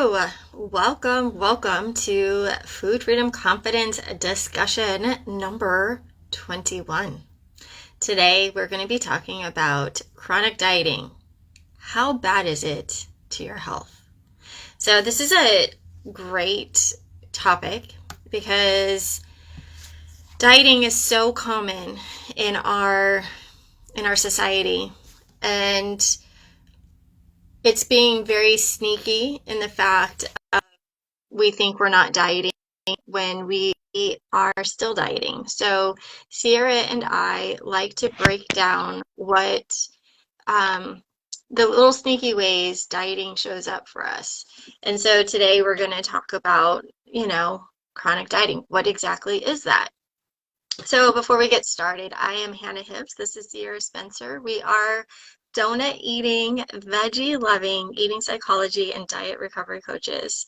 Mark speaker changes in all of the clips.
Speaker 1: Hello, welcome to Food Freedom Confidence discussion number 21. Today we're going to be talking about chronic dieting. How bad is it to your health? So this is a great topic because dieting is so common in our society, and it's being very sneaky in the fact we think we're not dieting when we are still dieting. So Sierra and I like to break down what the little sneaky ways dieting shows up for us. And so today we're going to talk about, chronic dieting. What exactly is that? So before we get started, I am Hannah Hibbs. This is Sierra Spencer. We are donut eating, veggie loving, eating psychology, and diet recovery coaches.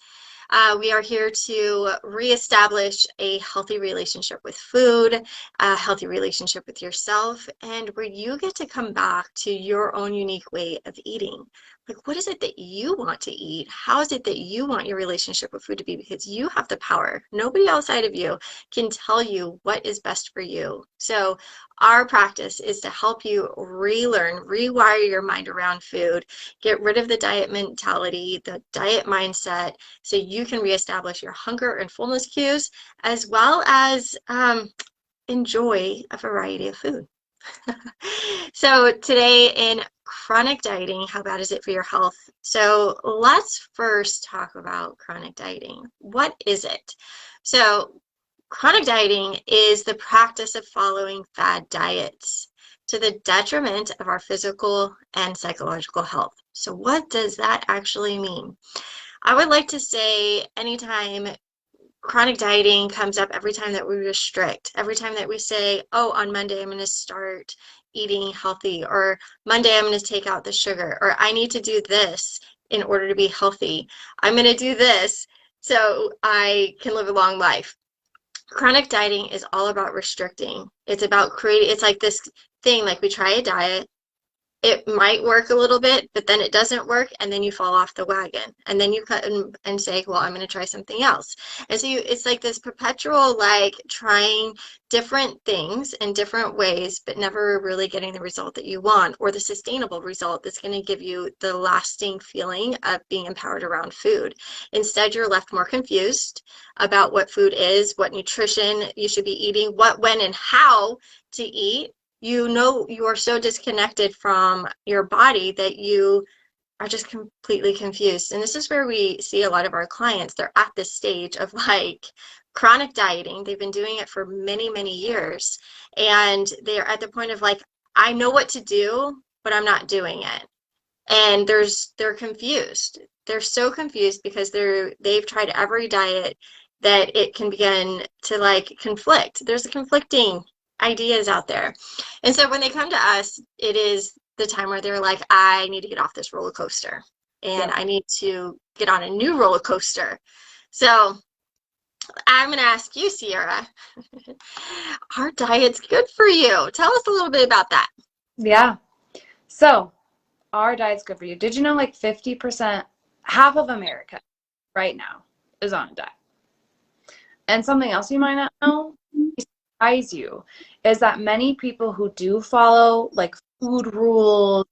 Speaker 1: We are here to reestablish a healthy relationship with food, a healthy relationship with yourself, and where you get to come back to your own unique way of eating. Like, what is it that you want to eat? How is it that you want your relationship with food to be? Because you have the power. Nobody outside of you can tell you what is best for you. So our practice is to help you relearn, rewire your mind around food, get rid of the diet mentality, the diet mindset, so you can reestablish your hunger and fullness cues, as well as enjoy a variety of food. So today in chronic dieting, how bad is it for your health? So let's first talk about chronic dieting. What is it? So chronic dieting is the practice of following fad diets to the detriment of our physical and psychological health. So what does that actually mean? I would like to say anytime chronic dieting comes up, every time that we restrict, every time that we say, oh, on Monday I'm going to start eating healthy, or Monday I'm going to take out the sugar, or I need to do this in order to be healthy. I'm going to do this so I can live a long life. Chronic dieting is all about restricting. It's about creating, it's like this thing, like we try a diet. It might work a little bit, but then it doesn't work, and then you fall off the wagon, and then you cut and say, well, I'm going to try something else. And so it's like this perpetual, like, trying different things in different ways, but never really getting the result that you want, or the sustainable result that's going to give you the lasting feeling of being empowered around food. Instead, you're left more confused about what food is, what nutrition you should be eating, what, when, and how to eat. You are so disconnected from your body that you are just completely confused. And this is where we see a lot of our clients. They're at this stage of like chronic dieting. They've been doing it for many, many years. And they're at the point of like, I know what to do, but I'm not doing it. And they're confused. They're so confused because they've tried every diet that it can begin to like conflict. There's conflicting ideas out there. And so when they come to us, it is the time where they're like, I need to get off this roller coaster and I need to get on a new roller coaster. So I'm going to ask you, Sierra, are diets good for you? Tell us a little bit about that.
Speaker 2: Yeah. So our diet's good for you. Did you know like 50%, half of America right now is on a diet? And something else you might not know, surprise you, is that many people who do follow like food rules,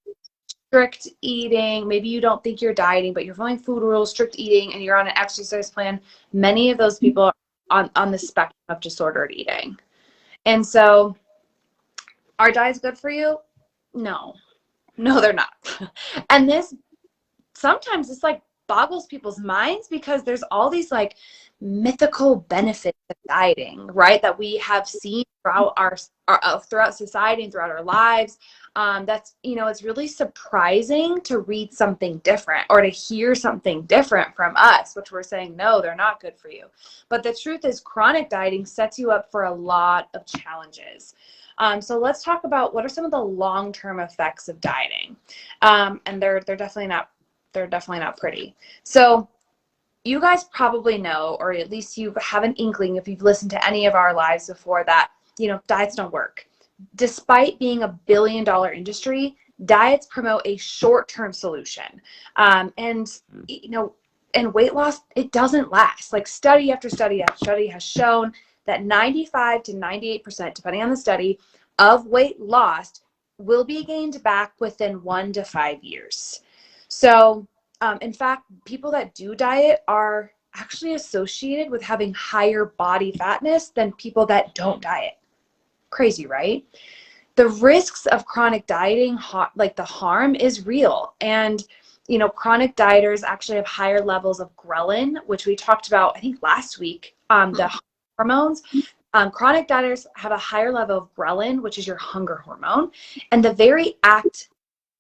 Speaker 2: strict eating, maybe you don't think you're dieting, but you're following food rules, strict eating, and you're on an exercise plan, many of those people are on the spectrum of disordered eating. And so are diets good for you? No, they're not. And this sometimes it's like boggles people's minds because there's all these like mythical benefits of dieting, right? That we have seen throughout our throughout society and throughout our lives. That's, it's really surprising to read something different or to hear something different from us, which we're saying, no, they're not good for you. But the truth is chronic dieting sets you up for a lot of challenges. So let's talk about what are some of the long-term effects of dieting. And they're definitely not pretty. So you guys probably know, or at least you have an inkling if you've listened to any of our lives before, that, diets don't work. Despite being a billion-dollar industry, diets promote a short-term solution. And and weight loss, it doesn't last. Like study after study after study has shown that 95 to 98%, depending on the study, of weight lost will be gained back within 1 to 5 years. So, in fact, people that do diet are actually associated with having higher body fatness than people that don't diet. Crazy, right? The risks of chronic dieting, like the harm, is real. And, chronic dieters actually have higher levels of ghrelin, which we talked about, I think, last week, the hormones. Chronic dieters have a higher level of ghrelin, which is your hunger hormone. And the very act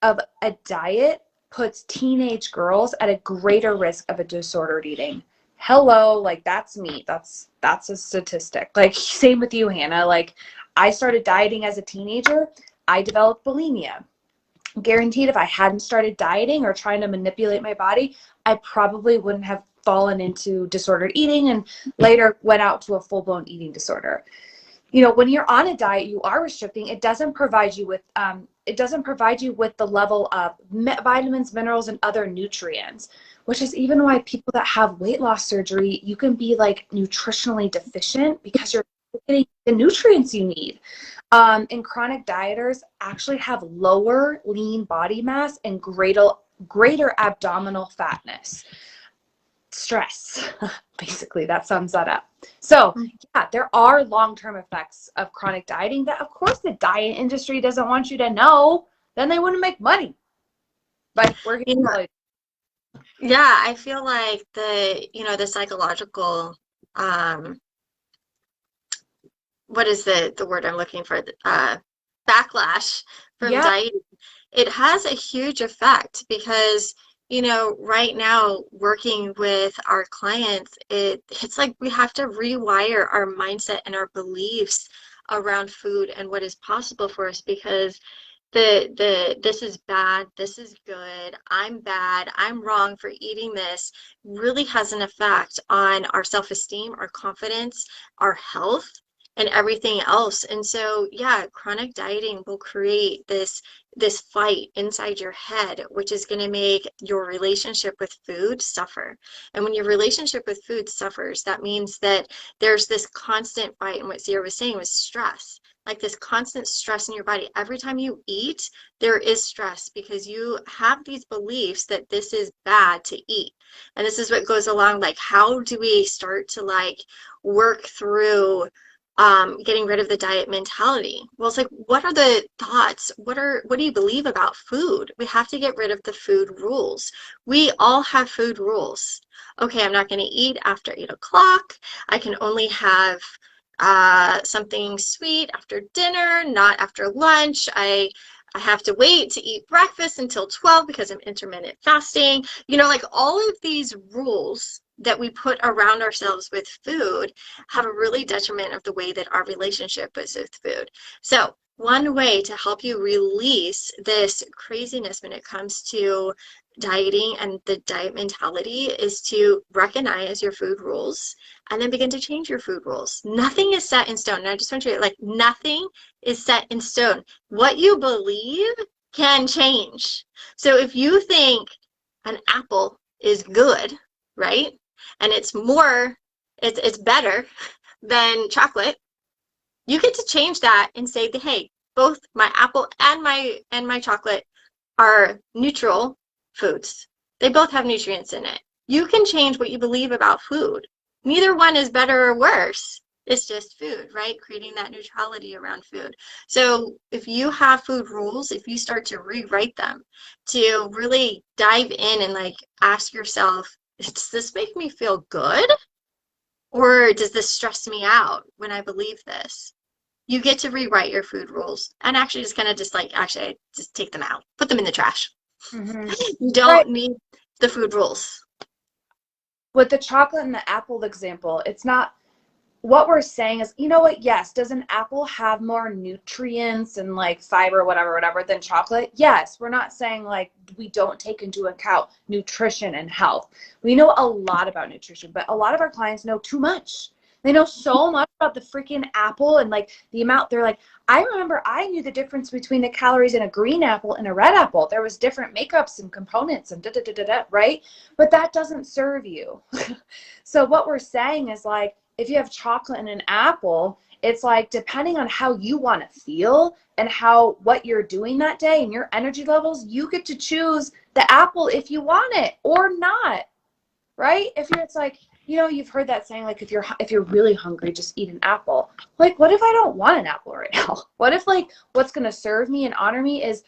Speaker 2: of a diet puts teenage girls at a greater risk of a disordered eating. Hello, like that's me. That's a statistic. Like same with you, Hannah. Like I started dieting as a teenager. I developed bulimia. Guaranteed if I hadn't started dieting or trying to manipulate my body, I probably wouldn't have fallen into disordered eating and later went out to a full-blown eating disorder. When you're on a diet, you are restricting. It doesn't provide you with the level of vitamins, minerals, and other nutrients, which is even why people that have weight loss surgery, you can be like nutritionally deficient because you're getting the nutrients you need. And chronic dieters actually have lower lean body mass and greater abdominal fatness. Stress, basically, that sums that up. So yeah, there are long-term effects of chronic dieting that of course the diet industry doesn't want you to know, then they wouldn't make money. But we're here to tell you.
Speaker 1: Yeah, I feel like the psychological, what is the word I'm looking for? Backlash from dieting. It has a huge effect because, right now working with our clients, it's like we have to rewire our mindset and our beliefs around food and what is possible for us because this is bad, this is good, I'm bad, I'm wrong for eating this really has an effect on our self-esteem, our confidence, our health, and everything else. And so, yeah, chronic dieting will create this fight inside your head, which is going to make your relationship with food suffer. And when your relationship with food suffers, that means that there's this constant fight. And what Zira was saying was stress, like this constant stress in your body. Every time you eat, there is stress because you have these beliefs that this is bad to eat. And this is what goes along, like, how do we start to like work through getting rid of the diet mentality? Well, it's like, what are the thoughts? What do you believe about food? We have to get rid of the food rules. We all have food rules. Okay, I'm not going to eat after 8 o'clock. I can only have something sweet after dinner, not after lunch. I have to wait to eat breakfast until 12 because I'm intermittent fasting. Like all of these rules that we put around ourselves with food have a really detriment of the way that our relationship is with food. So one way to help you release this craziness when it comes to dieting and the diet mentality is to recognize your food rules and then begin to change your food rules. Nothing is set in stone. And I just want you to, like, nothing is set in stone. What you believe can change. So if you think an apple is good, right? And it's better than chocolate, you get to change that and say, hey, both my apple and my chocolate are neutral foods. They both have nutrients in it. You can change what you believe about food. Neither one is better or worse. It's just food, right? Creating that neutrality around food. So if you have food rules, if you start to rewrite them, to really dive in and like ask yourself, does this make me feel good? Or does this stress me out when I believe this? You get to rewrite your food rules and actually just kind of just take them out, put them in the trash.
Speaker 2: Mm-hmm.
Speaker 1: You don't need the food rules.
Speaker 2: With the chocolate and the apple example, it's not, what we're saying is, you know what, yes, does an apple have more nutrients and like fiber, whatever, than chocolate? Yes, we're not saying like we don't take into account nutrition and health. We know a lot about nutrition, but a lot of our clients know too much. They know so much about the freaking apple and like the amount. They're like, I remember I knew the difference between the calories in a green apple and a red apple. There was different makeups and components and right? But that doesn't serve you. So what we're saying is like, if you have chocolate and an apple, it's like, depending on how you want to feel and what you're doing that day and your energy levels, you get to choose the apple if you want it or not, right? It's like, you've heard that saying, like, if you're really hungry, just eat an apple. Like, what if I don't want an apple right now? What if, like, what's going to serve me and honor me is,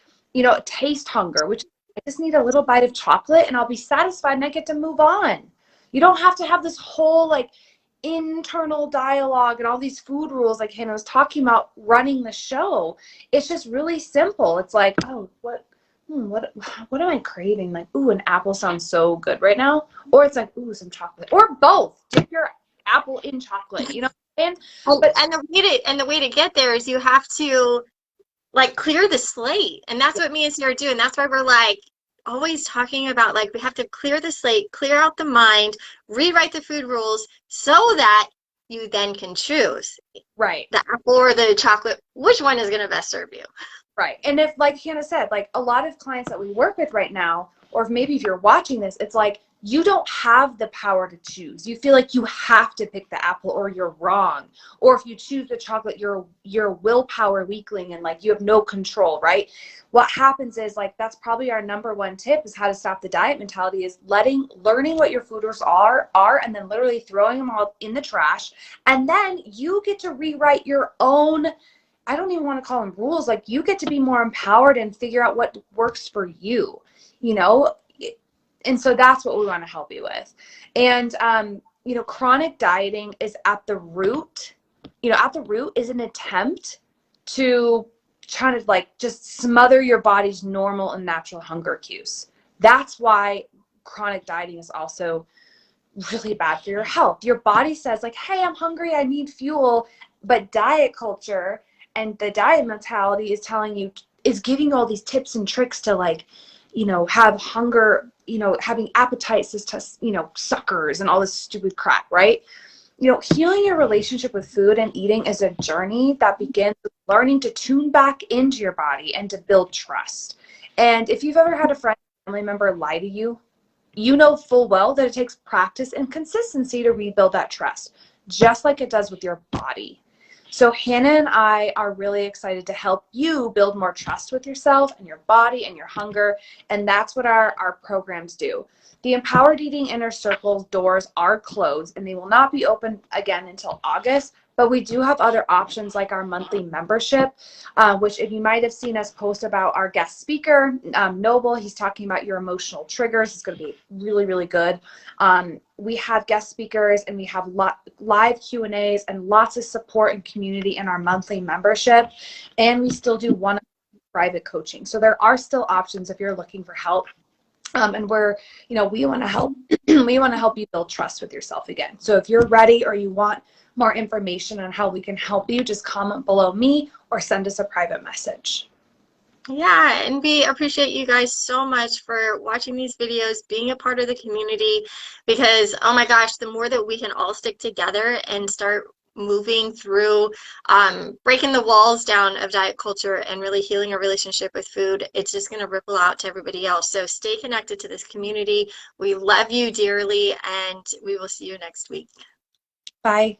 Speaker 2: taste hunger, which I just need a little bite of chocolate and I'll be satisfied and I get to move on. You don't have to have this whole, like, internal dialogue and all these food rules like Hannah was talking about running the show. It's just really simple. It's like, oh, what am I craving? Like, ooh, an apple sounds so good right now. Or it's like, ooh, some chocolate. Or both. Dip your apple in chocolate. You know what I'm saying? But
Speaker 1: the way to get there is you have to like clear the slate. And that's what me and Sarah do. And that's why we're like always talking about, like, we have to clear the slate, clear out the mind, rewrite the food rules so that you then can choose.
Speaker 2: Right.
Speaker 1: The apple or the chocolate, which one is going to best serve you?
Speaker 2: Right. And if, like Hannah said, like a lot of clients that we work with right now, or if you're watching this, it's like, you don't have the power to choose. You feel like you have to pick the apple or you're wrong. Or if you choose the chocolate, you're a willpower weakling and like you have no control, right? What happens is, like, that's probably our number one tip is how to stop the diet mentality is learning what your food rules are, and then literally throwing them all in the trash. And then you get to rewrite your own, I don't even want to call them rules. Like, you get to be more empowered and figure out what works for you, And so that's what we want to help you with. And, chronic dieting is at the root is an attempt to try to like just smother your body's normal and natural hunger cues. That's why chronic dieting is also really bad for your health. Your body says like, hey, I'm hungry, I need fuel. But diet culture and the diet mentality is giving you all these tips and tricks to like, have hunger, having appetites to, suckers and all this stupid crap, right? Healing your relationship with food and eating is a journey that begins with learning to tune back into your body and to build trust. And if you've ever had a friend or family member lie to you, you know full well that it takes practice and consistency to rebuild that trust, just like it does with your body. So Hannah and I are really excited to help you build more trust with yourself and your body and your hunger. And that's what our programs do. The Empowered Eating Inner Circle doors are closed and they will not be open again until August. But we do have other options like our monthly membership, which if you might have seen us post about our guest speaker, Noble, he's talking about your emotional triggers. It's going to be really, really good. We have guest speakers and we have live Q&As and lots of support and community in our monthly membership. And we still do one private coaching. So there are still options if you're looking for help. And we want to help. We want to help you build trust with yourself again. So if you're ready or you want more information on how we can help you, just comment below me or send us a private message.
Speaker 1: Yeah, and we appreciate you guys so much for watching these videos, being a part of the community, because, oh my gosh, the more that we can all stick together and start moving through breaking the walls down of diet culture and really healing our relationship with food, it's just going to ripple out to everybody else. So stay connected to this community. We love you dearly, and we will see you next week.
Speaker 2: Bye.